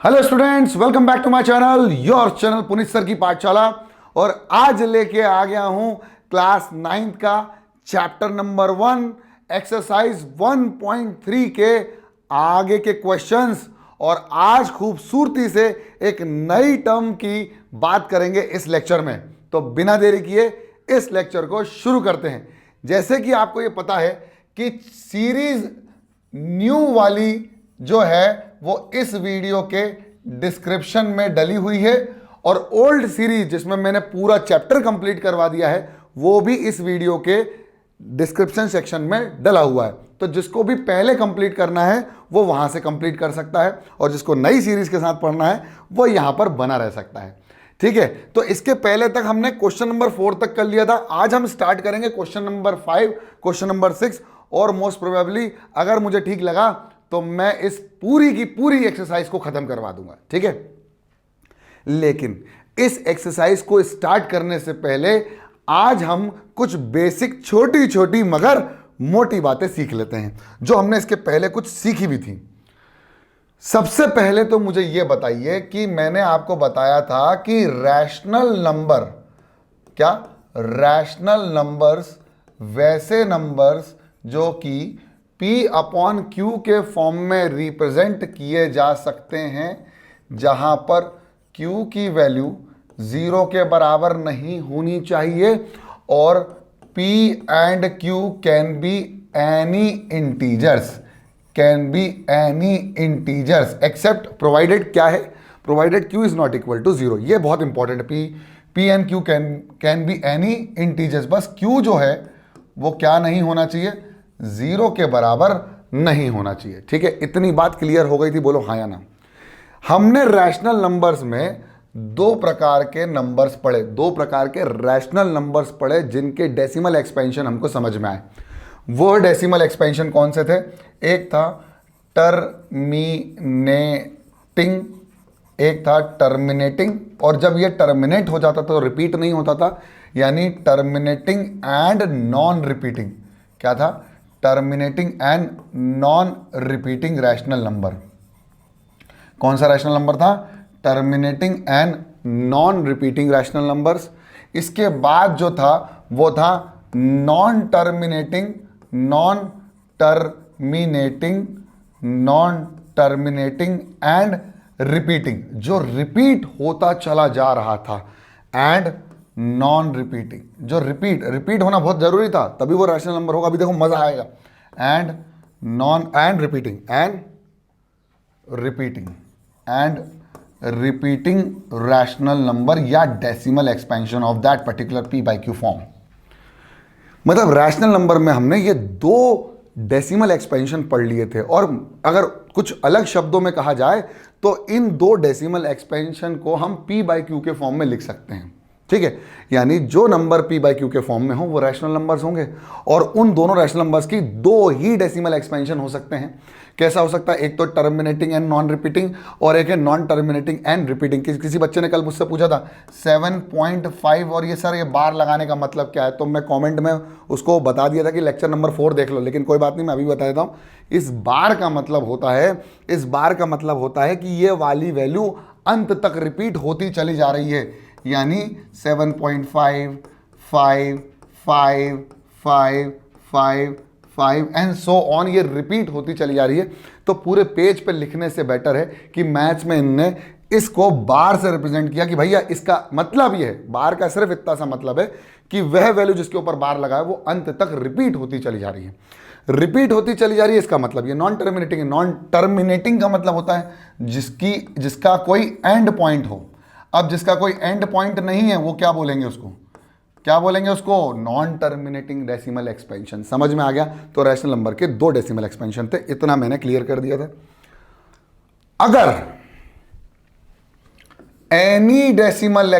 Hello students, welcome back to my channel, your channel Puneet sir की पाठशाला। और आज लेके आ गया हूं क्लास 9 का चैप्टर नंबर 1 एक्सरसाइज 1.3 के आगे के क्वेश्चंस। और आज खूबसूरती से एक नई टर्म की बात करेंगे इस लेक्चर में। तो बिना देरी किए इस लेक्चर को शुरू करते हैं। जैसे कि आपको ये पता है कि सीरीज न्यू वाली जो है वो इस वीडियो के डिस्क्रिप्शन में डली हुई है, और ओल्ड सीरीज जिसमें मैंने पूरा चैप्टर कंप्लीट करवा दिया है वो भी इस वीडियो के डिस्क्रिप्शन सेक्शन में डला हुआ है। तो जिसको भी पहले कंप्लीट करना है वो वहां से कंप्लीट कर सकता है, और जिसको नई सीरीज के साथ पढ़ना है वो यहां पर बना रह सकता है। ठीक है, तो इसके पहले तक हमने क्वेश्चन नंबर 4 तक कर लिया था। आज हम स्टार्ट करेंगे क्वेश्चन नंबर 5, क्वेश्चन नंबर 6, और मोस्ट प्रोबेबली अगर मुझे ठीक लगा तो मैं इस पूरी की पूरी एक्सरसाइज को खत्म करवा दूंगा। ठीक है, लेकिन इस एक्सरसाइज को स्टार्ट करने से पहले आज हम कुछ बेसिक छोटी छोटी मगर मोटी बातें सीख लेते हैं जो हमने इसके पहले कुछ सीखी भी थी। सबसे पहले तो मुझे यह बताइए कि मैंने आपको बताया था कि रैशनल नंबर, क्या रैशनल नंबर्स वैसे नंबर्स जो कि P अपॉन Q के फॉर्म में रिप्रेजेंट किए जा सकते हैं, जहां पर Q की वैल्यू 0 के बराबर नहीं होनी चाहिए, और P and Q can be any integers, can be any integers except provided, क्या है, provided Q is not equal to 0। ये बहुत इंपॉर्टेंट है। P and Q can be any integers, बस Q जो है वो क्या नहीं होना चाहिए, 0 के बराबर नहीं होना चाहिए। ठीक है, इतनी बात क्लियर हो गई थी, बोलो हाँ या ना। हमने रैशनल नंबर्स में दो प्रकार के नंबर्स पढ़े, दो प्रकार के रैशनल नंबर्स पढ़े जिनके डेसिमल एक्सपेंशन हमको समझ में आए। वो डेसिमल एक्सपेंशन कौन से थे? एक था टर्मिनेटिंग, एक था टर्मिनेटिंग, और जब ये टर्मिनेट हो जाता था तो रिपीट नहीं होता था, यानी टर्मिनेटिंग एंड नॉन रिपीटिंग। क्या था? Terminating and non repeating rational number. कौन सा रैशनल नंबर था? Terminating and non repeating rational numbers. इसके बाद जो था वो था non terminating, non terminating and repeating, जो रिपीट होता चला जा रहा था, एंड नॉन रिपीटिंग, जो रिपीट होना बहुत जरूरी था तभी वो रैशनल नंबर होगा। अभी देखो मजा आएगा। And non end repeating rational number या decimal expansion of that particular P by Q form. मतलब रैशनल नंबर में हमने ये दो डेसिमल एक्सपेंशन पढ़ लिए थे, और अगर कुछ अलग शब्दों में कहा जाए तो इन दो डेसिमल एक्सपेंशन को हम P by Q के फॉर्म में लिख सकते हैं। ठीक है, यानी जो नंबर P by Q के फॉर्म में हो वो रैशनल नंबर्स होंगे, और उन दोनों रैशनल नंबर्स की दो ही डेसिमल एक्सपेंशन हो सकते हैं। कैसा हो सकता है? एक तो टर्मिनेटिंग एंड नॉन रिपीटिंग, और एक है नॉन टर्मिनेटिंग एंड रिपीटिंग। किसी बच्चे ने कल मुझसे पूछा था 7.5 और ये सर ये बार लगाने का मतलब क्या है, तो मैं कमेंट में उसको बता दिया था कि लेक्चर नंबर 4 देख लो, लेकिन कोई बात नहीं, मैं अभी बता देता हूँ। इस बार का मतलब होता है कि ये वाली वैल्यू अंत तक रिपीट होती चली जा रही है, यानी 7.5, 5, 5, 5, 5, 5 एंड सो ऑन, ये रिपीट होती चली जा रही है। तो पूरे पेज पे लिखने से बेटर है कि मैथ्स में इनने इसको बार से रिप्रेजेंट किया कि भैया इसका मतलब ये है, बार का सिर्फ इतना सा मतलब है कि वह वैल्यू जिसके ऊपर बार लगा है वो अंत तक रिपीट होती चली जा रही है। रिपीट होती चली जा रही है, इसका मतलब ये नॉन टर्मिनेटिंग है। नॉन टर्मिनेटिंग का मतलब होता है जिसका कोई एंड पॉइंट हो। अब जिसका कोई एंड पॉइंट नहीं है वो क्या बोलेंगे उसको? Non terminating decimal expansion. समझ में आ गया? तो रैशनल नंबर के दो डेसिमल एक्सपेंशन थे, इतना मैंने क्लियर कर दिया था। अगर any decimal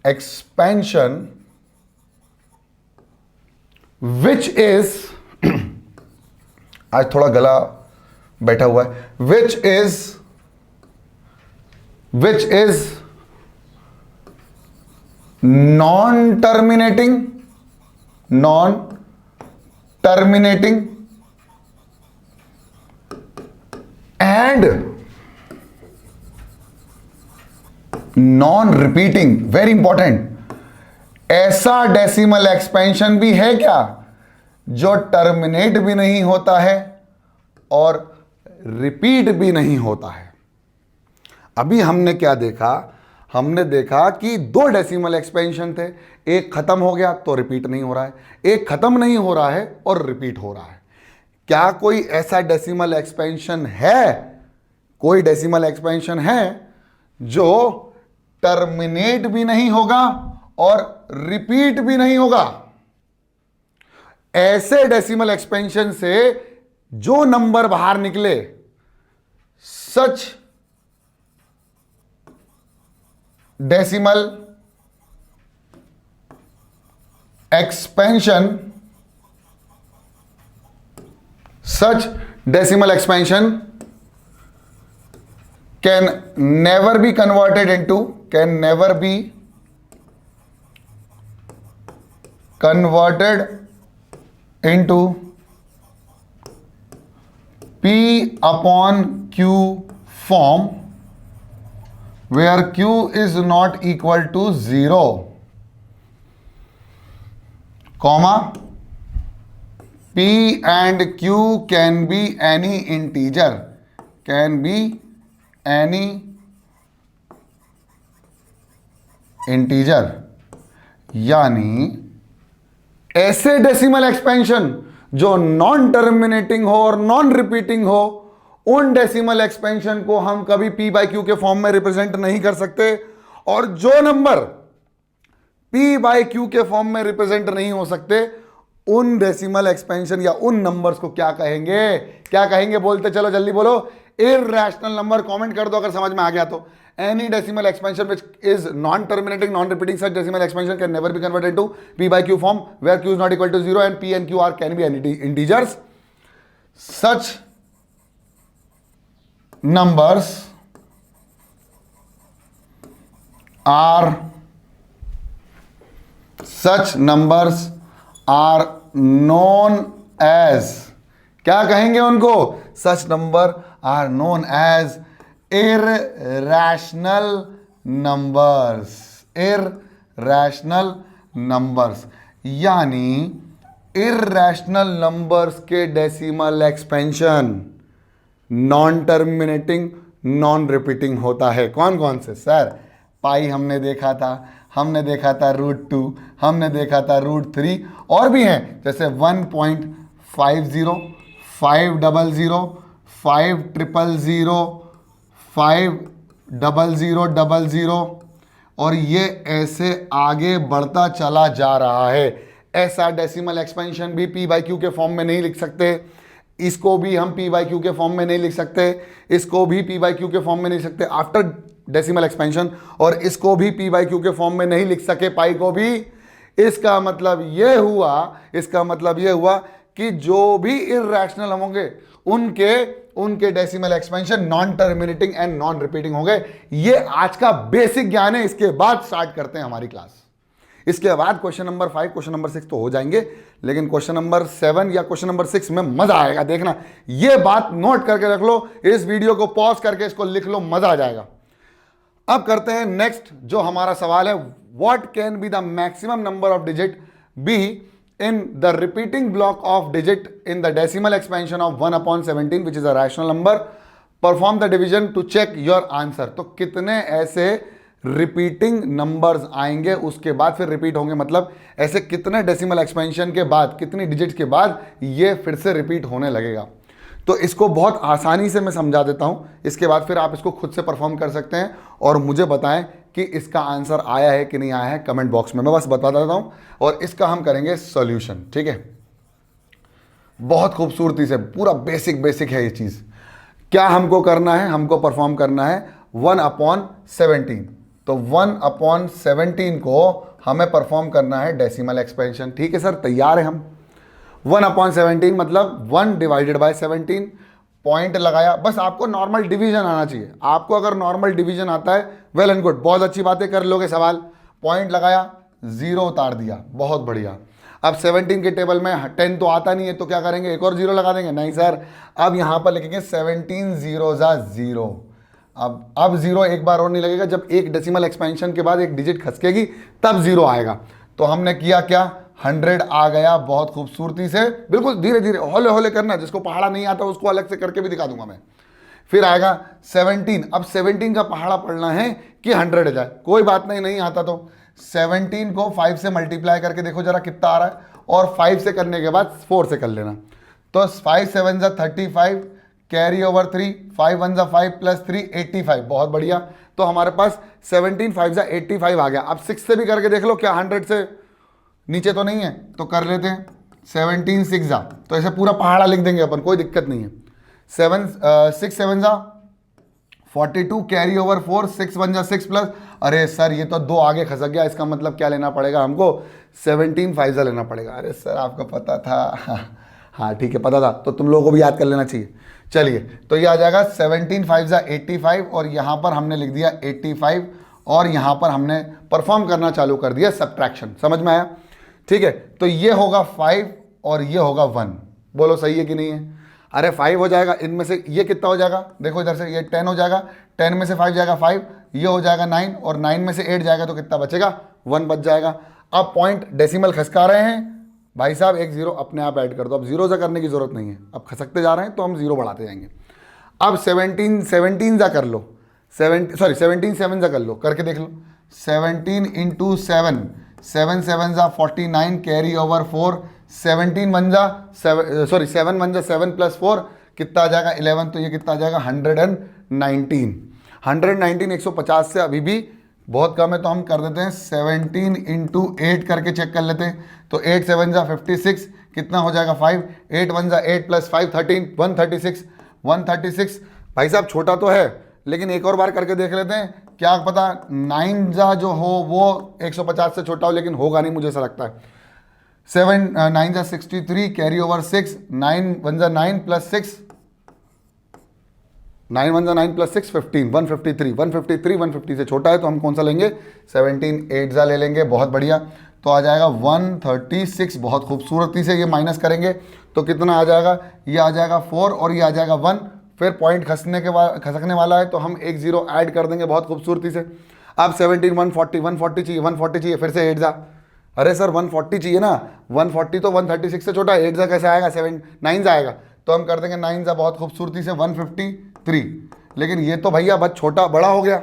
expansion which is आज थोड़ा गला बैठा हुआ है, विच is non terminating and non repeating. Very important, ऐसा डेसिमल एक्सपेंशन भी है क्या जो टर्मिनेट भी नहीं होता है और रिपीट भी नहीं होता है। अभी हमने क्या देखा, हमने देखा कि दो डेसिमल एक्सपेंशन थे, एक खत्म हो गया तो रिपीट नहीं हो रहा है, एक खत्म नहीं हो रहा है और रिपीट हो रहा है। क्या कोई ऐसा डेसिमल एक्सपेंशन है, कोई डेसिमल एक्सपेंशन है जो टर्मिनेट भी नहीं होगा और रिपीट भी नहीं होगा? ऐसे डेसिमल एक्सपेंशन से जो नंबर बाहर निकले, such decimal expansion, such decimal expansion can never be converted into P upon Q form where Q is not equal to 0, comma P and Q can be any integer, यानी ऐसे decimal expansion जो non terminating हो और non repeating हो, उन decimal expansion को हम कभी P बाई Q के फॉर्म में रिप्रेजेंट नहीं कर सकते। और जो नंबर P बाई Q के फॉर्म में रिप्रेजेंट नहीं हो सकते, उन डेसिमल एक्सपेंशन या उन नंबर्स को क्या कहेंगे? क्या कहेंगे? बोलते चलो, जल्दी बोलो। Irrational number. कमेंट कर दो अगर समझ में आ गया तो। Any decimal expansion which is non terminating, non repeating, such decimal expansion can never be converted to P by Q form where Q is not equal to 0 and P and Q are can be any integers. Such numbers are known as, क्या कहेंगे उनको? Such number are known as irrational numbers. irrational numbers यानी irrational numbers के decimal expansion non terminating, non repeating होता है। कौन कौन से सर? पाई हमने देखा था, हमने देखा था √2, हमने देखा था √3, और भी हैं जैसे 1.50, 500, 5000, 50000, और ये ऐसे आगे बढ़ता चला जा रहा है। ऐसा डेसिमल एक्सपेंशन भी P बाई Q के फॉर्म में नहीं लिख सकते, इसको भी हम P बाई Q के फॉर्म में नहीं लिख सकते, इसको भी P बाई Q के फॉर्म में नहीं लिख सकते आफ्टर डेसिमल एक्सपेंशन, और इसको भी P बाई Q के फॉर्म में नहीं लिख सके, पाई को भी। इसका मतलब ये हुआ कि जो भी इररेशनल होंगे उनके decimal expansion non terminating and non repeating होंगे। ये आज का बेसिक ज्ञान है। इसके बाद स्टार्ट करते हैं हमारी क्लास। इसके बाद क्वेश्चन नंबर 5, क्वेश्चन नंबर 6 तो हो जाएंगे, लेकिन क्वेश्चन नंबर 7 या क्वेश्चन नंबर 6 में मजा आएगा। देखना, ये बात नोट करके रख लो, इस वीडियो को पॉज करके इसको लिख लो, मजा आ जाएगा। अब करते हैं नेक्स्ट जो हमारा सवाल है, what can be the maximum number of digit be in the repeating block of digit in the decimal expansion of 1/17 which is a rational number, perform the division to check your answer. तो कितने ऐसे repeating numbers आएंगे, उसके बाद फिर repeat होंगे, मतलब ऐसे कितने डेसिमल एक्सपेंशन के बाद, कितनी डिजिट्स के बाद ये फिर से रिपीट होने लगेगा। तो इसको बहुत आसानी से मैं समझा देता हूं, इसके बाद फिर आप इसको खुद से परफॉर्म कर सकते हैं और मुझे बताएं कि इसका आंसर आया है कि नहीं आया है कमेंट बॉक्स में। मैं बस बता देता हूं और इसका हम करेंगे सॉल्यूशन, ठीक है। बहुत खूबसूरती से, पूरा बेसिक है ये चीज़। क्या हमको करना है? हमको परफॉर्म करना है 1/17। तो 1/17 को हमें परफॉर्म करना है डेसिमल एक्सपेंशन, ठीक है सर, तैयार है हम। 1/17 मतलब 1/17, पॉइंट लगाया। बस आपको नॉर्मल डिवीजन आना चाहिए। आपको अगर नॉर्मल डिवीजन आता है, वेल एंड गुड, बहुत अच्छी बातें कर लोगे सवाल। पॉइंट लगाया, 0 उतार दिया, बहुत बढ़िया। अब 17 के टेबल में 10 तो आता नहीं है, तो क्या करेंगे, एक और जीरो लगा देंगे? नहीं सर, अब यहाँ पर लिखेंगे 17 जीरो जा जीरो। अब जीरो एक बार और नहीं लगेगा, जब एक डेसिमल एक्सपेंशन के बाद एक डिजिट खसकेगी तब जीरो आएगा। तो हमने किया क्या, 100 आ गया बहुत खूबसूरती से, बिल्कुल धीरे धीरे हौले हौले करना, जिसको पहाड़ा नहीं आता उसको अलग से करके भी दिखा दूंगा मैं। फिर आएगा 17, अब 17 का पहाड़ा पढ़ना है कि 100 जाए, कोई बात नहीं, नहीं आता तो 17 को 5 से मल्टीप्लाई करके देखो जरा कितना आ रहा है, और 5 से करने के बाद 4 से कर लेना। तो 5 7 जा 35, कैरी ओवर 3, 5 1 जा 5 प्लस 3 85, बहुत बढ़िया। तो हमारे पास 17 5 जा 85 आ गया। अब 6 से भी करके देख लो, क्या 100 से नीचे तो नहीं है, तो कर लेते हैं 17 6 जा, तो ऐसे पूरा पहाड़ा लिख देंगे अपन, कोई दिक्कत नहीं है। 6 7 जा 42, कैरी ओवर 4, 6 1 जा 6 प्लस, अरे सर ये तो 2 आगे खसक गया, इसका मतलब क्या लेना पड़ेगा हमको, 17 5 जा लेना पड़ेगा। अरे सर आपको पता था? हाँ ठीक है, पता था, तो तुम लोगों को भी याद कर लेना चाहिए। चलिए, तो ये आ जाएगा 17 5 जा 85, और यहाँ पर हमने लिख दिया 85, और यहाँ पर हमने परफॉर्म करना चालू कर दिया सब्ट्रैक्शन। समझ में आया? ठीक है, तो ये होगा 5 और ये होगा 1, बोलो सही है कि नहीं है? अरे 5 हो जाएगा, इनमें से ये कितना हो जाएगा, देखो इधर से ये 10 हो जाएगा, 10 में से 5 जाएगा 5, ये हो जाएगा 9, और 9 में से 8 जाएगा तो कितना बचेगा, 1 बच जाएगा। अब पॉइंट डेसिमल खसका रहे हैं भाई साहब, एक जीरो अपने आप ऐड कर दो, अब जीरो से करने की जरूरत नहीं है, अब खसकते जा रहे हैं तो हम जीरो बढ़ाते जाएंगे। अब 17 जा कर लो, 17 7 जा कर लो, करके देख लो, 17 इंटू 7, 7 7 जा 49, कैरी ओवर 4, 7 1 जा 7 प्लस 4 कितना आ जाएगा 11, तो ये कितना आ जाएगा 119। 119 150 से अभी भी बहुत कम है, तो हम कर देते हैं 17 इंटू 8 करके चेक कर लेते हैं। तो 8 7 जा 56, कितना हो जाएगा 5, 8 1 जा 8 प्लस 5 13, 136। भाई साहब छोटा तो है, लेकिन एक और बार करके देख लेते हैं, क्या पता 9 जा जो हो वो 150 से छोटा हो, लेकिन होगा नहीं मुझे ऐसा लगता है। 7 9 जा 63, कैरी ओवर 6, 9 1 जा 9 प्लस 6, 9 1 जा 9 प्लस 6 15, 150 से छोटा है, तो हम कौन सा लेंगे, 17 8 जा ले लेंगे, बहुत बढ़िया। तो आ जाएगा 136, बहुत खूबसूरती से ये माइनस करेंगे तो कितना आ जाएगा, ये आ जाएगा 4 और ये आ जाएगा 1, फिर पॉइंट खसकने वाला है तो हम एक जीरो ऐड कर देंगे बहुत खूबसूरती से। अब 17 140 चाहिए, फिर से 8 जा, अरे सर 140 चाहिए ना, 140 तो 136 से छोटा है, 8 जा कैसे आएगा, 9 जा आएगा, तो हम कर देंगे 9 जा बहुत खूबसूरती से 153। लेकिन ये तो भैया बहुत छोटा बड़ा हो गया,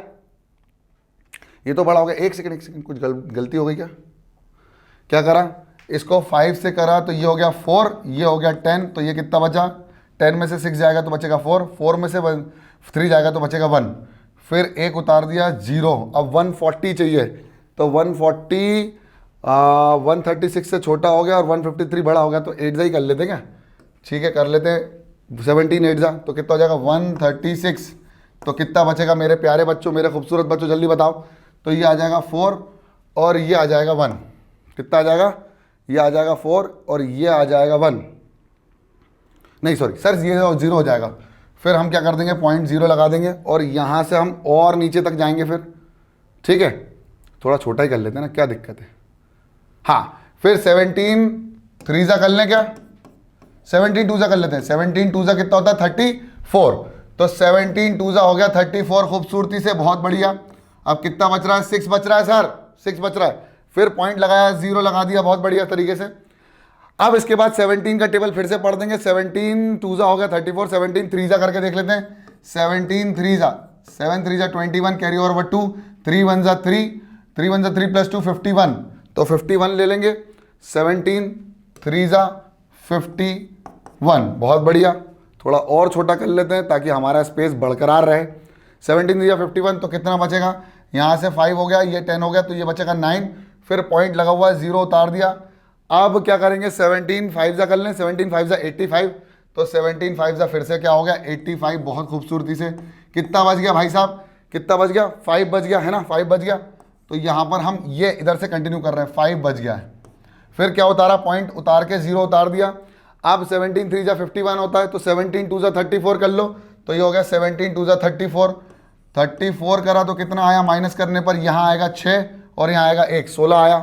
ये तो बड़ा हो गया। एक सेकंड कुछ गलती हो गई क्या करा, इसको 5 से करा तो ये हो गया 4, ये हो गया 10, तो ये कितना बचा, 10 में से 6 जाएगा तो बचेगा 4, 4 में से 3 जाएगा तो बचेगा 1, फिर एक उतार दिया 0। अब 140 चाहिए, तो 140 136 से छोटा हो गया और 153 बड़ा हो गया, तो 8 जा ही कर लेते क्या, ठीक है कर लेते हैं 17 8 जा, तो कितना हो जाएगा 136। तो कितना बचेगा मेरे प्यारे बच्चों, मेरे खूबसूरत बच्चों, जल्दी बताओ। तो ये आ जाएगा 4 और ये आ जाएगा 1, कितना आ जाएगा, ये आ जाएगा 4 और ये आ जाएगा 1, नहीं सॉरी सर ये 0 हो जाएगा। फिर हम क्या कर देंगे, पॉइंट 0 लगा देंगे और यहाँ से हम और नीचे तक जाएंगे फिर, ठीक है थोड़ा छोटा ही कर लेते हैं ना, क्या दिक्कत है। हाँ फिर 17 3 जा कर लें क्या, 17 2 जा कर लेते हैं, 17 2 जा कितना होता है 34, तो 17 2 जा हो गया 34 खूबसूरती से, बहुत बढ़िया। अब कितना बच रहा है, 6 बच रहा है सर, 6 बच रहा है, फिर पॉइंट लगाया 0 लगा दिया, बहुत बढ़िया तरीके से। अब इसके बाद 17 का टेबल फिर से पढ़ देंगे, 17 2 जा हो गया 34, 17 3 जा करके देख लेते हैं, 17 3 जा 7 3 जा 21, कैरी ओवर 2, 3 1 जा 3, 3 1 जा 3 प्लस 2 51, तो 51 ले लेंगे, 17 3 जा 51, बहुत बढ़िया। थोड़ा और छोटा कर लेते हैं ताकि हमारा स्पेस बरकरार रहे, 17 3 जा 51, तो कितना बचेगा, यहाँ से 5 हो गया, ये 10 हो गया, तो ये बचेगा 9, फिर पॉइंट लगा हुआ है 0 उतार दिया। अब क्या करेंगे, 17 5 जा कर लें, 17 5 जा 85, तो 17 5 जा फिर से क्या हो गया 85, बहुत खूबसूरती से। कितना बच गया भाई साहब, कितना बच गया, 5 बच गया है ना, 5 बच गया। तो यहाँ पर हम ये इधर से कंटिन्यू कर रहे हैं, 5 बच गया है। फिर क्या उतारा, पॉइंट उतार के 0 उतार दिया। अब 17 3 जा 51 होता है, तो 17 2 जा 34 कर लो, तो ये हो गया 17 2 जा 34 करा तो कितना आया, माइनस करने पर यहाँ आएगा 6 और यहाँ आएगा 1, 16 आया।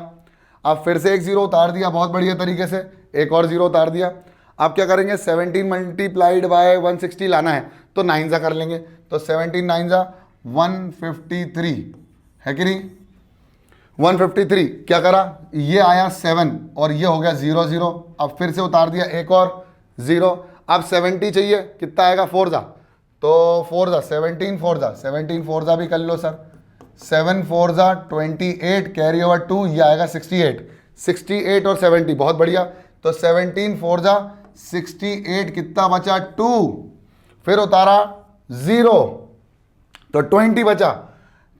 अब फिर से एक जीरो उतार दिया बहुत बढ़िया तरीके से, एक और जीरो उतार दिया। अब क्या करेंगे, 17 मल्टीप्लाइड बाय 160 लाना है तो 9 जा कर लेंगे, तो 17 9 जा 153 है कि नहीं। 153 क्या करा, ये आया 7 और ये हो गया 0 0। अब फिर से उतार दिया एक और 0। अब 70 चाहिए, कितना आएगा 4 जा, तो 4 जा 17 4 जा 17 4 जा भी कर लो सर, 7 4 जा 28 कैरी ओवर 2, ये आएगा 68 और 70 बहुत बढ़िया। तो 17 4 जा 68, कितना बचा 2, फिर उतारा 0 तो 20 बचा।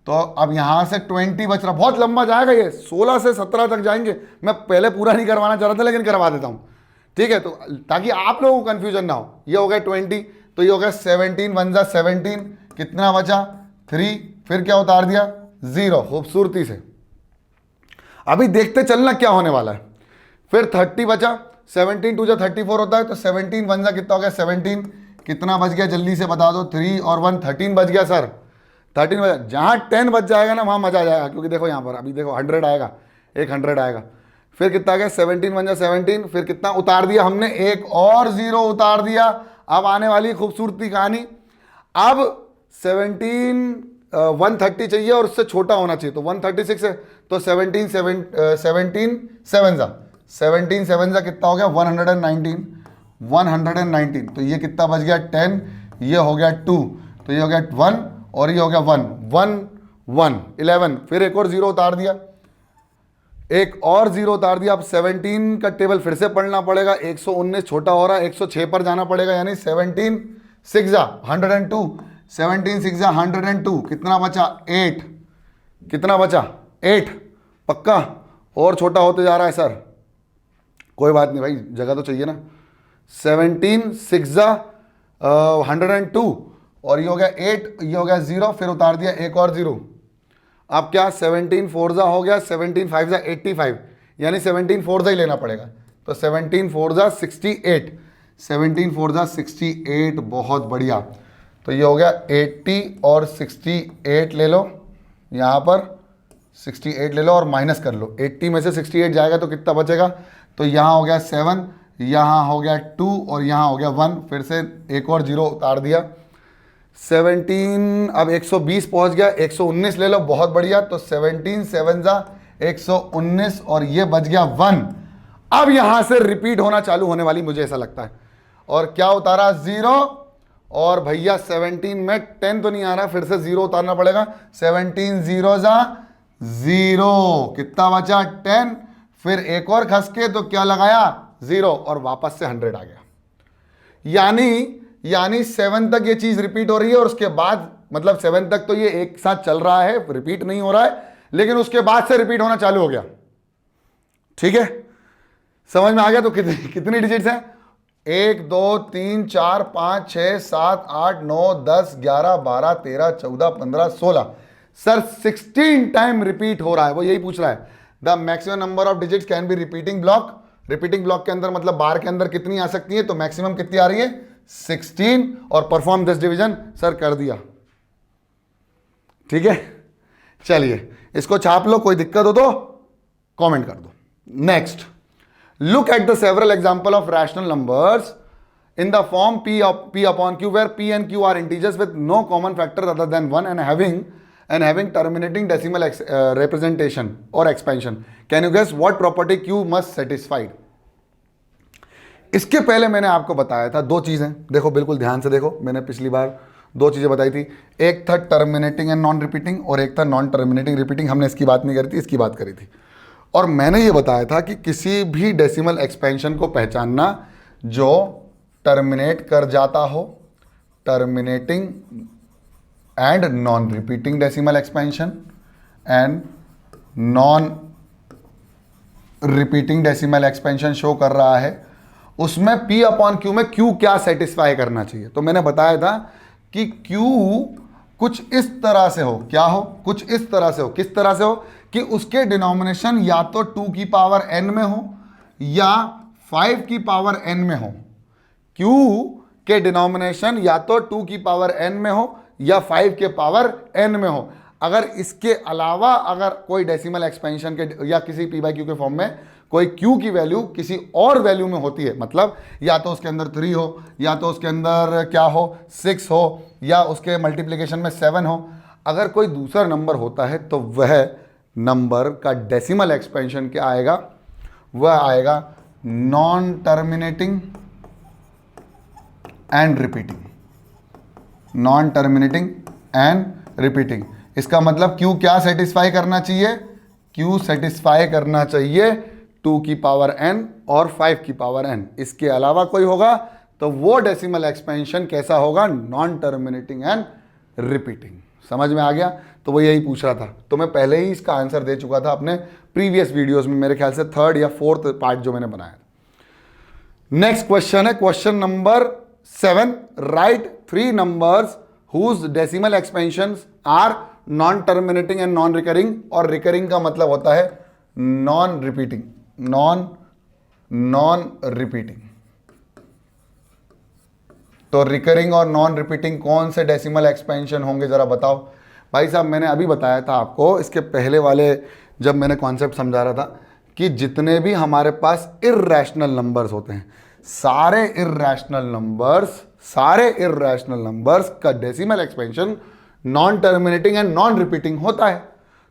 तो अब यहां से 20 बच रहा, बहुत लंबा जाएगा ये, 16 से 17 तक जाएंगे। मैं पहले पूरा नहीं करवाना चाह रहा था लेकिन करवा देता हूं, ठीक है, तो ताकि आप लोगों को कंफ्यूजन ना हो। ये हो गया 20, तो ये हो गया 17 1 जा 17, कितना बचा 3, फिर क्या उतार दिया 0, खूबसूरती से। अभी देखते चलना क्या होने वाला है। फिर 30 बचा, 17 2 जा 34 होता है, तो 17 1 जा कितना हो गया 17, कितना बच गया जल्दी से बता दो, 3 और 1 13 बच गया सर, 13 बचा। जहां 10 बच जाएगा ना वहां मजा आ जाएगा, क्योंकि देखो यहां पर अभी देखो 100 आएगा, एक 100 आएगा। फिर कितना आ गया 17 1 जा 17, फिर कितना उतार दिया हमने, एक और 0 उतार दिया। अब आने वाली खूबसूरती कहानी, अब 130 चाहिए और उससे छोटा होना चाहिए, तो 136 है, तो 17 7 जा कितना हो गया 119, तो ये कितना बच गया 10, ये हो गया 2, तो ये हो गया 1 और ये हो गया 1 1 11, फिर एक और 0 उतार दिया, एक और 0 उतार दिया। अब 17 का टेबल फिर से पढ़ना पड़ेगा, 119 छोटा हो रहा है, 106 पर जाना पड़ेगा, यानी 17 6 जा 102, 17 6 जा 102, कितना बचा 8, कितना बचा 8, पक्का और छोटा होते जा रहा है सर, कोई बात नहीं भाई, जगह तो चाहिए ना। 17 6 जा 102 और ये हो गया 8, ये हो गया 0, फिर उतार दिया एक और 0। अब क्या 17 4 जा हो गया, 17 5 जा 85, यानी 17 4 जा ही लेना पड़ेगा, तो 17 4 जा 68, 17 4 जा 68, बहुत बढ़िया। तो ये हो गया 80 और 68 ले लो, यहाँ पर 68 ले लो और माइनस कर लो, 80 में से 68 जाएगा तो कितना बचेगा, तो यहाँ हो गया 7, यहाँ हो गया 2 और यहाँ हो गया 1, फिर से एक और 0 उतार दिया। 17 अब 120 पहुंच गया, 119 ले लो, बहुत बढ़िया, तो 17 7 जा 119 और ये बच गया 1। अब यहां से रिपीट होना चालू होने वाली, मुझे ऐसा लगता है। और क्या उतारा 0, और भैया 17 में 10 तो नहीं आ रहा, फिर से 0 उतारना पड़ेगा, 17 0 जा 0, कितना बचा 10, फिर एक और खस के तो क्या लगाया 0 और वापस से 100 आ गया। यानी 7 तक ये चीज रिपीट हो रही है और उसके बाद, मतलब 7 तक तो ये एक साथ चल रहा है, रिपीट नहीं हो रहा है, लेकिन उसके बाद से रिपीट होना चालू हो गया। ठीक है, समझ में आ गया। तो कितनी डिजिट्स हैं, 1 2 3 4 5 6 7 8 9 10 11 12 13 14 15 16, सर 16 टाइम रिपीट हो रहा है, वो यही पूछ रहा है। The maximum number of digits can be repeating block, repeating block के अंदर मतलब बार के अंदर कितनी आ सकती है, तो मैक्सिमम कितनी आ रही है 16, और परफॉर्म दिस डिवीजन, सर कर दिया। ठीक है, चलिए इसको छाप लो, कोई दिक्कत हो तो कमेंट कर दो। Next, look at the several example of rational numbers in the form p upon q, where p and q are integers with no common factor other than 1 and having terminating decimal representation or expansion. Can you guess what property q must satisfied? इसके पहले मैंने आपको बताया था दो चीजें, देखो बिल्कुल ध्यान से देखो, मैंने पिछली बार दो चीजें बताई थी, एक था टर्मिनेटिंग एंड नॉन रिपीटिंग और एक था नॉन टर्मिनेटिंग रिपीटिंग। हमने इसकी बात नहीं करी थी, इसकी बात करी थी। और मैंने ये बताया था कि किसी भी डेसिमल एक्सपेंशन को पहचानना जो टर्मिनेट कर जाता हो, terminating and non repeating decimal expansion and non repeating decimal expansion show कर रहा है, उसमें P अपॉन Q में Q क्या सेटिस्फाई करना चाहिए। तो मैंने बताया था कि Q कुछ इस तरह से हो, क्या हो, कुछ इस तरह से हो, किस तरह से हो कि उसके डिनोमिनेशन या तो 2 की पावर n में हो या 5 की पावर n में हो। Q के डिनोमिनेशन या तो 2 की पावर n में हो या 5 के पावर n में हो। अगर इसके अलावा अगर कोई डेसिमल एक्सपेंशन के या किसी पी बाई क्यू के फॉर्म में कोई क्यू की वैल्यू किसी और वैल्यू में होती है, मतलब या तो उसके अंदर 3 हो, या तो उसके अंदर क्या हो 6 हो, या उसके मल्टीप्लिकेशन में 7 हो, अगर कोई दूसरा नंबर होता है तो वह नंबर का डेसिमल एक्सपेंशन क्या आएगा, वह आएगा non terminating and repeating, non terminating and repeating. इसका मतलब क्यू क्या सेटिस्फाई करना चाहिए, क्यू सेटिस्फाई करना चाहिए 2 की पावर n और 5 की पावर n। इसके अलावा कोई होगा तो वो डेसिमल एक्सपेंशन कैसा होगा, नॉन टर्मिनेटिंग एंड रिपीटिंग। समझ में आ गया? तो वो यही पूछ रहा था, तो मैं पहले ही इसका आंसर दे चुका था अपने प्रीवियस वीडियोस में, मेरे ख्याल से 3rd या 4th पार्ट जो मैंने बनाया। नेक्स्ट क्वेश्चन है question number 7, write 3 numbers whose decimal expansions are non terminating and non recurring, और रिकरिंग का मतलब होता है नॉन रिपीटिंग, नॉन रिपीटिंग। तो रिकरिंग और नॉन रिपीटिंग कौन से डेसिमल एक्सपेंशन होंगे जरा बताओ। भाई साहब मैंने अभी बताया था आपको इसके पहले वाले जब मैंने कॉन्सेप्ट समझा रहा था कि जितने भी हमारे पास इर्रेशनल नंबर्स होते हैं, सारे इर्रेशनल नंबर्स का decimal expansion non terminating and non repeating होता है।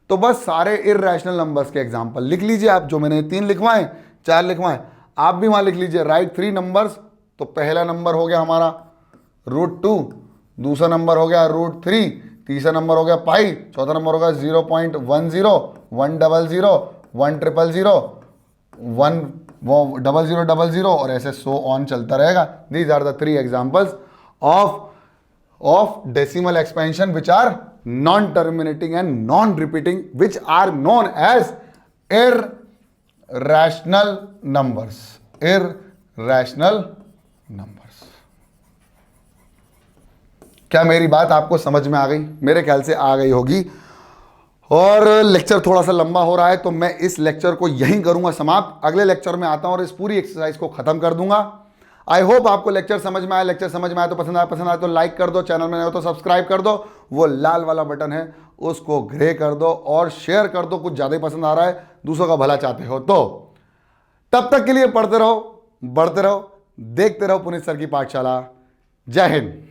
तो बस सारे इर्रेशनल नंबर्स के एग्जांपल लिख लीजिए आप, जो मैंने 3 लिखवाएं 4 लिखवाएं, आप भी वहां लिख लीजिए। राइट 3 नंबर्स, तो पहला नंबर हो गया हमारा √2, दूसरा नंबर हो गया √3, तीसरा नंबर हो गया पाई, चौथा नंबर होगा 0.10, 100, 100, 10000 और ऐसे सो ऑन चलता रहेगा। These are the 3 examples of decimal expansion which are non terminating and non repeating, which are known as irrational numbers, irrational numbers. क्या मेरी बात आपको समझ में आ गई? मेरे ख्याल से आ गई होगी। और लेक्चर थोड़ा सा लंबा हो रहा है तो मैं इस लेक्चर को यहीं करूंगा समाप्त। अगले लेक्चर में आता हूं और इस पूरी एक्सरसाइज को खत्म कर दूंगा। आई होप आपको लेक्चर समझ में आया। लेक्चर समझ में आया तो पसंद आया तो लाइक कर दो, चैनल में नए हो तो सब्सक्राइब कर दो, वो लाल वाला बटन है उसको ग्रे कर दो और शेयर कर दो, कुछ ज़्यादा ही पसंद आ रहा है, दूसरों का भला चाहते हो तो। तब तक के लिए पढ़ते रहो, बढ़ते रहो, देखते रहो पुनीत सर की पाठशाला। जय हिंद।